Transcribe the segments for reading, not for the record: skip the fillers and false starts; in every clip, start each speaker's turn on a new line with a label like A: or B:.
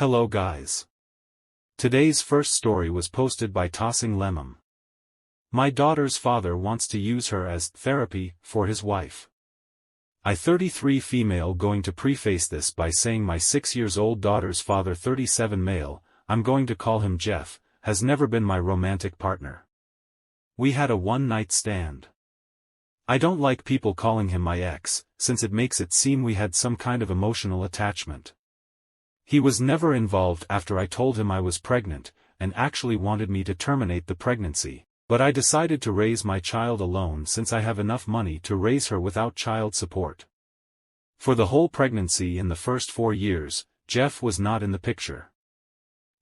A: Hello guys. Today's first story was posted by Tossing Lemon. My daughter's father wants to use her as therapy for his wife. I 33 female going to preface this by saying my 6 years old daughter's father 37 male, I'm going to call him Jeff, has never been my romantic partner. We had a one-night stand. I don't like people calling him my ex, since it makes it seem we had some kind of emotional attachment. He was never involved after I told him I was pregnant, and actually wanted me to terminate the pregnancy, but I decided to raise my child alone since I have enough money to raise her without child support. For the whole pregnancy in the first 4 years, Jeff was not in the picture.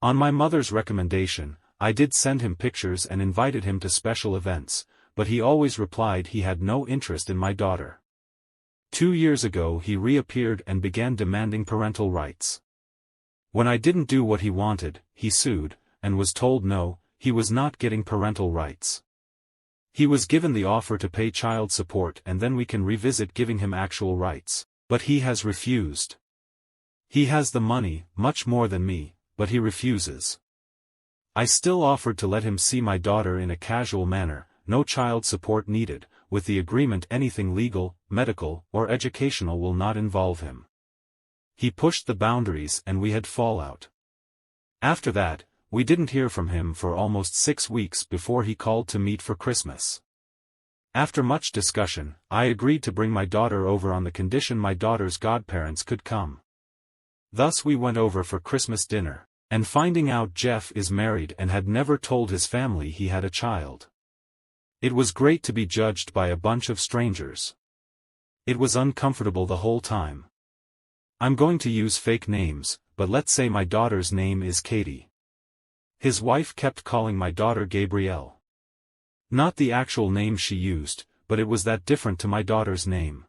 A: On my mother's recommendation, I did send him pictures and invited him to special events, but he always replied he had no interest in my daughter. 2 years ago he reappeared and began demanding parental rights. When I didn't do what he wanted, he sued, and was told no, he was not getting parental rights. He was given the offer to pay child support and then we can revisit giving him actual rights, but he has refused. He has the money, much more than me, but he refuses. I still offered to let him see my daughter in a casual manner, no child support needed, with the agreement anything legal, medical, or educational will not involve him. He pushed the boundaries and we had fallout. After that, we didn't hear from him for almost 6 weeks before he called to meet for Christmas. After much discussion, I agreed to bring my daughter over on the condition my daughter's godparents could come. Thus we went over for Christmas dinner, and finding out Jeff is married and had never told his family he had a child. It was great to be judged by a bunch of strangers. It was uncomfortable the whole time. I'm going to use fake names, but let's say my daughter's name is Katie. His wife kept calling my daughter Gabrielle. Not the actual name she used, but it was that different to my daughter's name.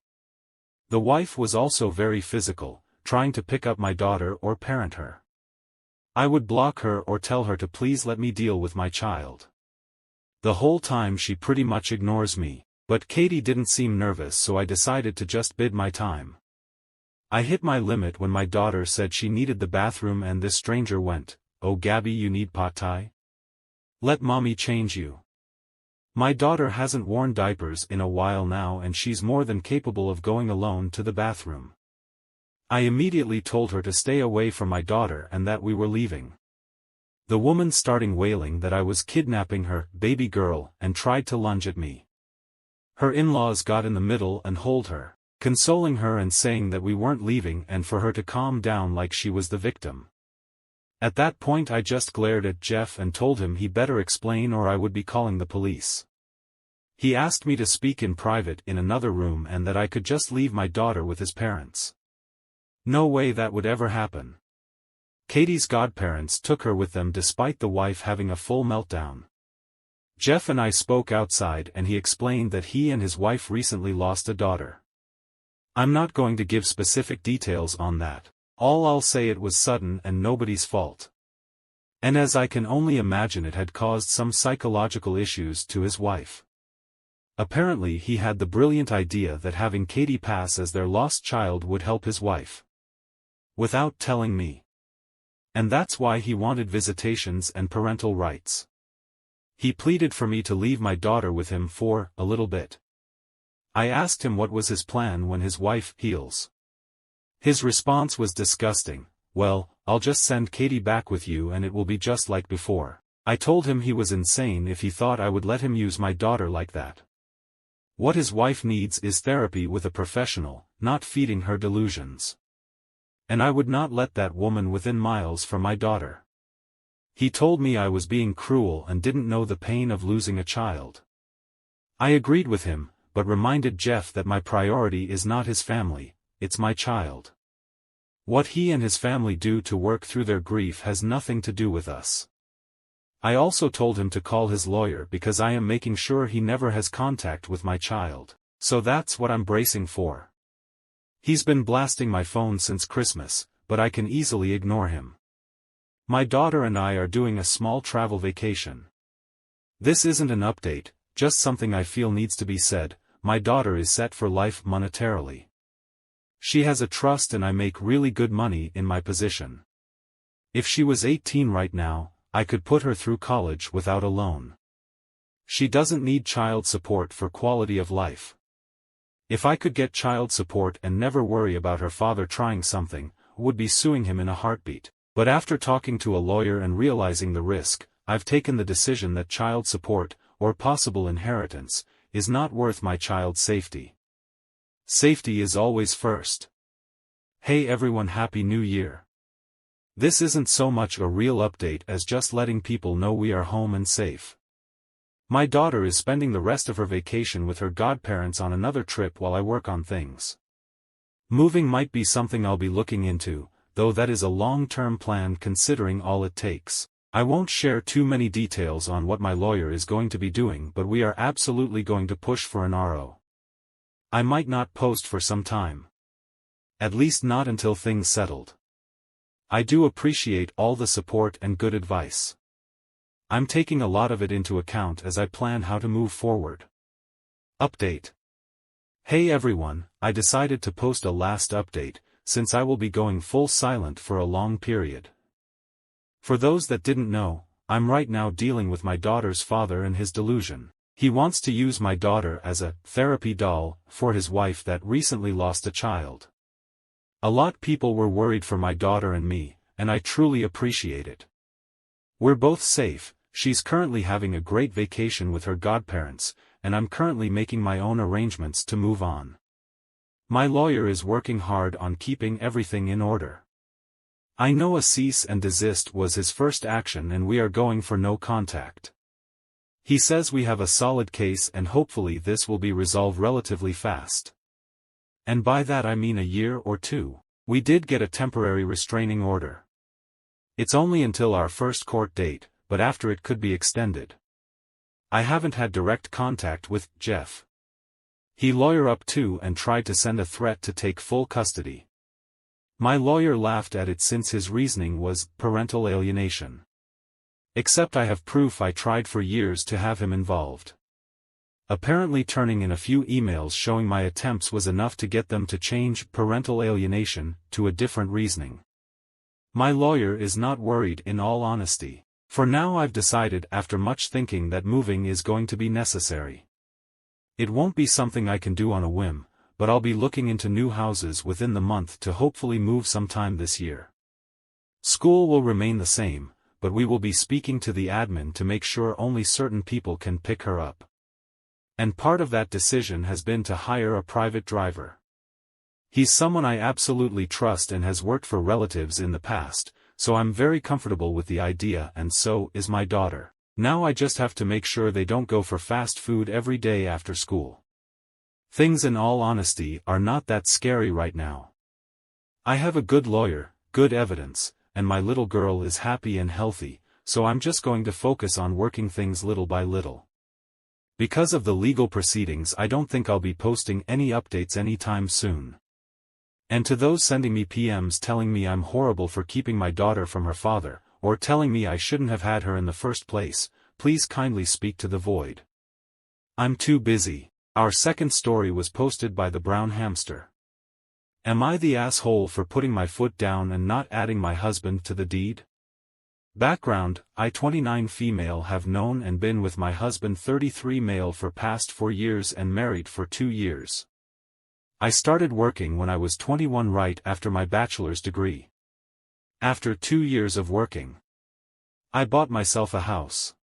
A: The wife was also very physical, trying to pick up my daughter or parent her. I would block her or tell her to please let me deal with my child. The whole time she pretty much ignores me, but Katie didn't seem nervous so I decided to just bide my time. I hit my limit when my daughter said she needed the bathroom and this stranger went, "Oh Gabby, you need pot thai? Let mommy change you." My daughter hasn't worn diapers in a while now and she's more than capable of going alone to the bathroom. I immediately told her to stay away from my daughter and that we were leaving. The woman starting wailing that I was kidnapping her baby girl and tried to lunge at me. Her in-laws got in the middle and hold her, consoling her and saying that we weren't leaving and for her to calm down like she was the victim. At that point I just glared at Jeff and told him he better explain or I would be calling the police. He asked me to speak in private in another room and that I could just leave my daughter with his parents. No way that would ever happen. Katie's godparents took her with them despite the wife having a full meltdown. Jeff and I spoke outside and he explained that he and his wife recently lost a daughter. I'm not going to give specific details on that. All I'll say it was sudden and nobody's fault. And as I can only imagine it had caused some psychological issues to his wife. Apparently he had the brilliant idea that having Katie pass as their lost child would help his wife. Without telling me. And that's why he wanted visitations and parental rights. He pleaded for me to leave my daughter with him for a little bit. I asked him what was his plan when his wife heals. His response was disgusting. "Well, I'll just send Katie back with you and it will be just like before." I told him he was insane if he thought I would let him use my daughter like that. What his wife needs is therapy with a professional, not feeding her delusions. And I would not let that woman within miles from my daughter. He told me I was being cruel and didn't know the pain of losing a child. I agreed with him, but reminded Jeff that my priority is not his family, it's my child. What he and his family do to work through their grief has nothing to do with us. I also told him to call his lawyer because I am making sure he never has contact with my child, so that's what I'm bracing for. He's been blasting my phone since Christmas, but I can easily ignore him. My daughter and I are doing a small travel vacation. This isn't an update, just something I feel needs to be said. My daughter is set for life monetarily. She has a trust and I make really good money in my position. If she was 18 right now, I could put her through college without a loan. She doesn't need child support for quality of life. If I could get child support and never worry about her father trying something, I would be suing him in a heartbeat. But after talking to a lawyer and realizing the risk, I've taken the decision that child support, or possible inheritance, is not worth my child's safety. Safety is always first. Hey everyone, Happy New Year. This isn't so much a real update as just letting people know we are home and safe. My daughter is spending the rest of her vacation with her godparents on another trip while I work on things. Moving might be something I'll be looking into, though that is a long-term plan considering all it takes. I won't share too many details on what my lawyer is going to be doing, but we are absolutely going to push for an RO. I might not post for some time. At least not until things settled. I do appreciate all the support and good advice. I'm taking a lot of it into account as I plan how to move forward. Update. Hey everyone, I decided to post a last update, since I will be going full silent for a long period. For those that didn't know, I'm right now dealing with my daughter's father and his delusion. He wants to use my daughter as a therapy doll for his wife that recently lost a child. A lot people were worried for my daughter and me, and I truly appreciate it. We're both safe, she's currently having a great vacation with her godparents, and I'm currently making my own arrangements to move on. My lawyer is working hard on keeping everything in order. I know a cease and desist was his first action and we are going for no contact. He says we have a solid case and hopefully this will be resolved relatively fast. And by that I mean a year or two. We did get a temporary restraining order. It's only until our first court date, but after it could be extended. I haven't had direct contact with Jeff. He lawyered up too and tried to send a threat to take full custody. My lawyer laughed at it since his reasoning was parental alienation. Except I have proof I tried for years to have him involved. Apparently turning in a few emails showing my attempts was enough to get them to change parental alienation to a different reasoning. My lawyer is not worried in all honesty. For now I've decided after much thinking that moving is going to be necessary. It won't be something I can do on a whim, but I'll be looking into new houses within the month to hopefully move sometime this year. School will remain the same, but we will be speaking to the admin to make sure only certain people can pick her up. And part of that decision has been to hire a private driver. He's someone I absolutely trust and has worked for relatives in the past, so I'm very comfortable with the idea and so is my daughter. Now I just have to make sure they don't go for fast food every day after school. Things in all honesty are not that scary right now. I have a good lawyer, good evidence, and my little girl is happy and healthy, so I'm just going to focus on working things little by little. Because of the legal proceedings I don't think I'll be posting any updates anytime soon. And to those sending me PMs telling me I'm horrible for keeping my daughter from her father, or telling me I shouldn't have had her in the first place, please kindly speak to the void. I'm too busy. Our second story was posted by the Brown Hamster. Am I the asshole for putting my foot down and not adding my husband to the deed? Background: I 29 female have known and been with my husband 33 male for past 4 years and married for 2 years. I started working when I was 21 right after my bachelor's degree. After 2 years of working, I bought myself a house.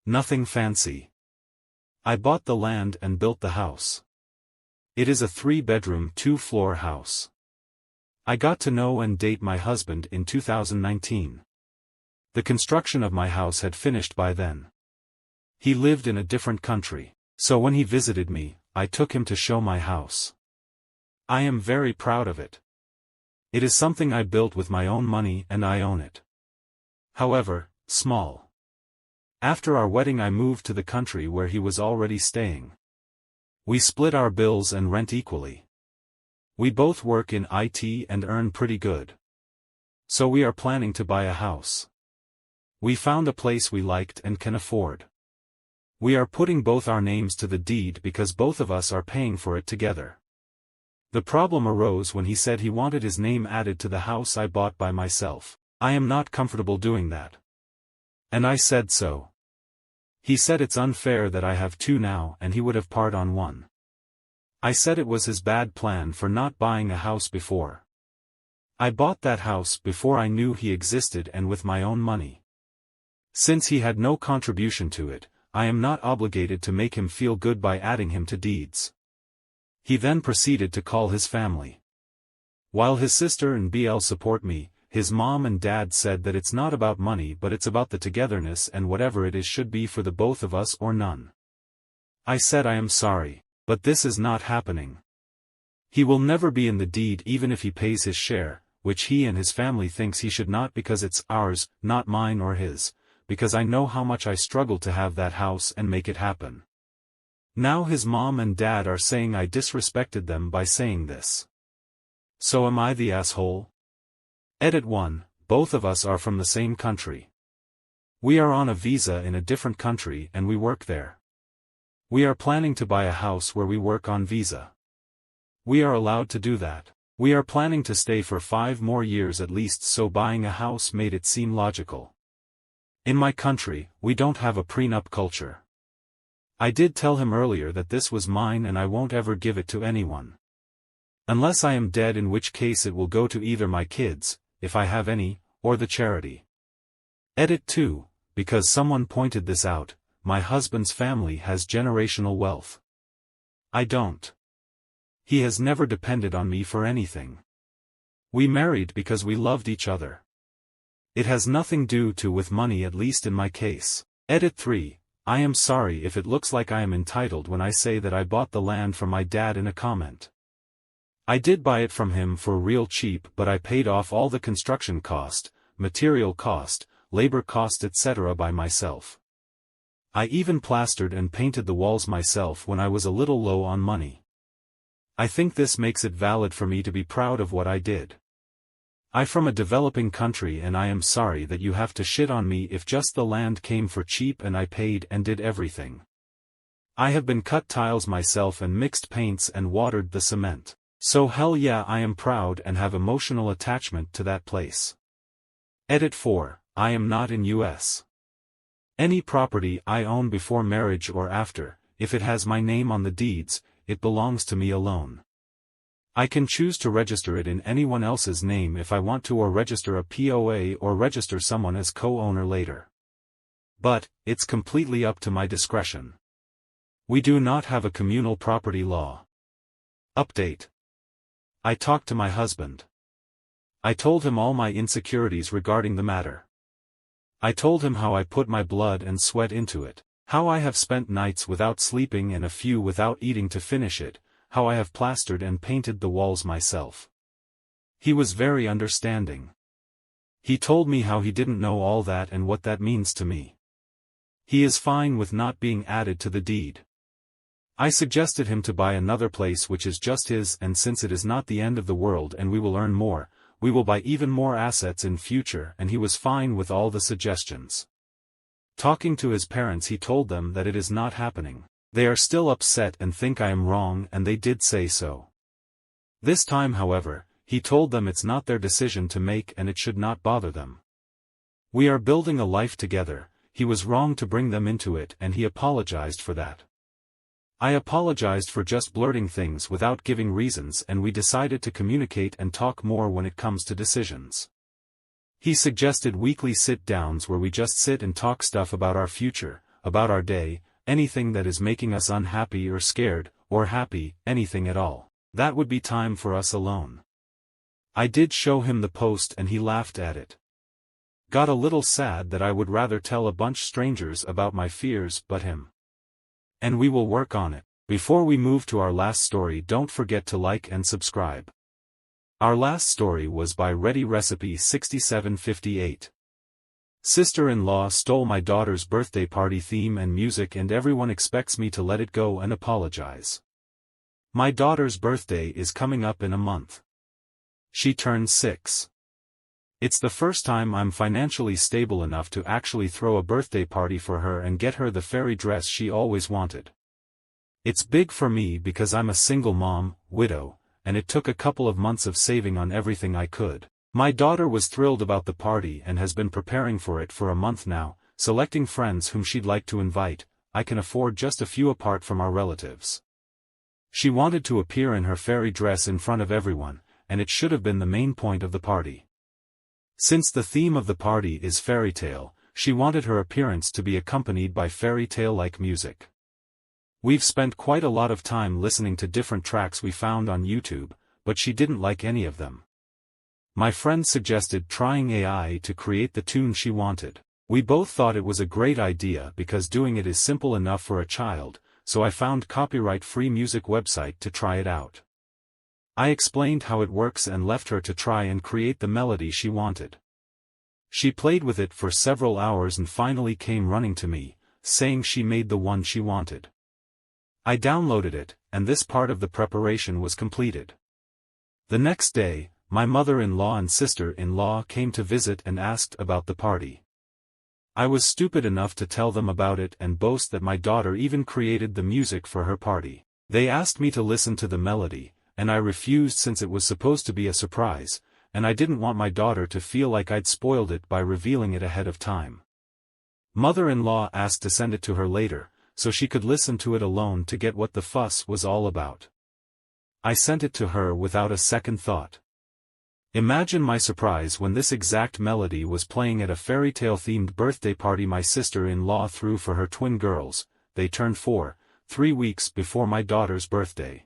A: Nothing fancy. I bought the land and built the house. It is a 3-bedroom, 2-floor house. I got to know and date my husband in 2019. The construction of my house had finished by then. He lived in a different country, so when he visited me, I took him to show my house. I am very proud of it. It is something I built with my own money and I own it. However, small. After our wedding I moved to the country where he was already staying. We split our bills and rent equally. We both work in IT and earn pretty good. So we are planning to buy a house. We found a place we liked and can afford. We are putting both our names to the deed because both of us are paying for it together. The problem arose when he said he wanted his name added to the house I bought by myself. I am not comfortable doing that. And I said so. He said it's unfair that I have two now and he would have part on one. I said it was his bad plan for not buying a house before. I bought that house before I knew he existed and with my own money. Since he had no contribution to it, I am not obligated to make him feel good by adding him to deeds. He then proceeded to call his family. While his sister and BL support me, his mom and dad said that it's not about money but it's about the togetherness and whatever it is should be for the both of us or none. I said I am sorry, but this is not happening. He will never be in the deed even if he pays his share, which he and his family thinks he should not because it's ours, not mine or his, because I know how much I struggled to have that house and make it happen. Now his mom and dad are saying I disrespected them by saying this. So am I the asshole? Edit 1, both of us are from the same country. We are on a visa in a different country and we work there. We are planning to buy a house where we work on visa. We are allowed to do that. We are planning to stay for 5 more years at least, so buying a house made it seem logical. In my country, we don't have a prenup culture. I did tell him earlier that this was mine and I won't ever give it to anyone. Unless I am dead, in which case it will go to either my kids, if I have any, or the charity. Edit 2, because someone pointed this out, my husband's family has generational wealth. I don't. He has never depended on me for anything. We married because we loved each other. It has nothing to do with money, at least in my case. Edit 3, I am sorry if it looks like I am entitled when I say that I bought the land from my dad in a comment. I did buy it from him for real cheap, but I paid off all the construction cost, material cost, labor cost etc. by myself. I even plastered and painted the walls myself when I was a little low on money. I think this makes it valid for me to be proud of what I did. I'm from a developing country and I am sorry that you have to shit on me if just the land came for cheap and I paid and did everything. I have been cut tiles myself and mixed paints and watered the cement. So hell yeah, I am proud and have emotional attachment to that place. Edit 4, I am not in US. Any property I own before marriage or after, if it has my name on the deeds, it belongs to me alone. I can choose to register it in anyone else's name if I want to, or register a POA or register someone as co-owner later. But, it's completely up to my discretion. We do not have a communal property law. Update. I talked to my husband. I told him all my insecurities regarding the matter. I told him how I put my blood and sweat into it, how I have spent nights without sleeping and a few without eating to finish it, how I have plastered and painted the walls myself. He was very understanding. He told me how he didn't know all that and what that means to me. He is fine with not being added to the deed. I suggested him to buy another place which is just his, and since it is not the end of the world and we will earn more, we will buy even more assets in future, and he was fine with all the suggestions. Talking to his parents, he told them that it is not happening. They are still upset and think I am wrong, and they did say so. This time, however, he told them it's not their decision to make and it should not bother them. We are building a life together. He was wrong to bring them into it and he apologized for that. I apologized for just blurting things without giving reasons, and we decided to communicate and talk more when it comes to decisions. He suggested weekly sit-downs where we just sit and talk stuff about our future, about our day, anything that is making us unhappy or scared, or happy, anything at all. That would be time for us alone. I did show him the post and he laughed at it. Got a little sad that I would rather tell a bunch strangers about my fears but him. And we will work on it. Before we move to our last story, don't forget to like and subscribe. Our last story was by Ready Recipe 6758. Sister-in-law stole my daughter's birthday party theme and music and everyone expects me to let it go and apologize. My daughter's birthday is coming up in a month. She turns 6. It's the first time I'm financially stable enough to actually throw a birthday party for her and get her the fairy dress she always wanted. It's big for me because I'm a single mom, widow, and it took a couple of months of saving on everything I could. My daughter was thrilled about the party and has been preparing for it for a month now, selecting friends whom she'd like to invite. I can afford just a few apart from our relatives. She wanted to appear in her fairy dress in front of everyone, and it should have been the main point of the party. Since the theme of the party is fairy tale, she wanted her appearance to be accompanied by fairy tale-like music. We've spent quite a lot of time listening to different tracks we found on YouTube, but she didn't like any of them. My friend suggested trying AI to create the tune she wanted. We both thought it was a great idea because doing it is simple enough for a child, so I found copyright-free music website to try it out. I explained how it works and left her to try and create the melody she wanted. She played with it for several hours and finally came running to me, saying she made the one she wanted. I downloaded it, and this part of the preparation was completed. The next day, my mother-in-law and sister-in-law came to visit and asked about the party. I was stupid enough to tell them about it and boast that my daughter even created the music for her party. They asked me to listen to the melody, and I refused since it was supposed to be a surprise, and I didn't want my daughter to feel like I'd spoiled it by revealing it ahead of time. Mother-in-law asked to send it to her later, so she could listen to it alone to get what the fuss was all about. I sent it to her without a second thought. Imagine my surprise when this exact melody was playing at a fairy tale-themed birthday party my sister-in-law threw for her twin girls. They turned 3 weeks before my daughter's birthday.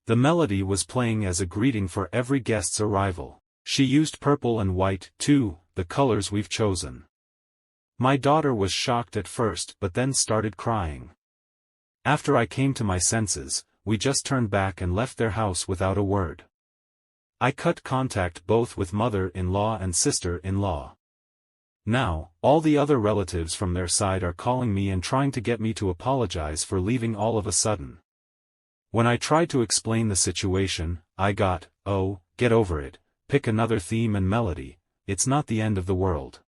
A: The melody was playing as a greeting for every guest's arrival. She used purple and white, too, the colors we've chosen. My daughter was shocked at first but then started crying. After I came to my senses, we just turned back and left their house without a word. I cut contact both with mother-in-law and sister-in-law. Now, all the other relatives from their side are calling me and trying to get me to apologize for leaving all of a sudden. When I tried to explain the situation, I got, "Oh, get over it, pick another theme and melody, it's not the end of the world.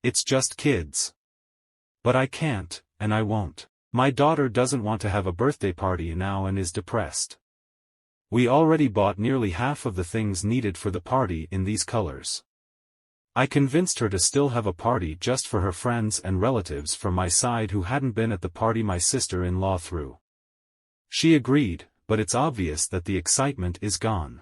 A: It's just kids." But I can't, and I won't. My daughter doesn't want to have a birthday party now and is depressed. We already bought nearly half of the things needed for the party in these colors. I convinced her to still have a party just for her friends and relatives from my side who hadn't been at the party my sister-in-law threw. She agreed, but it's obvious that the excitement is gone.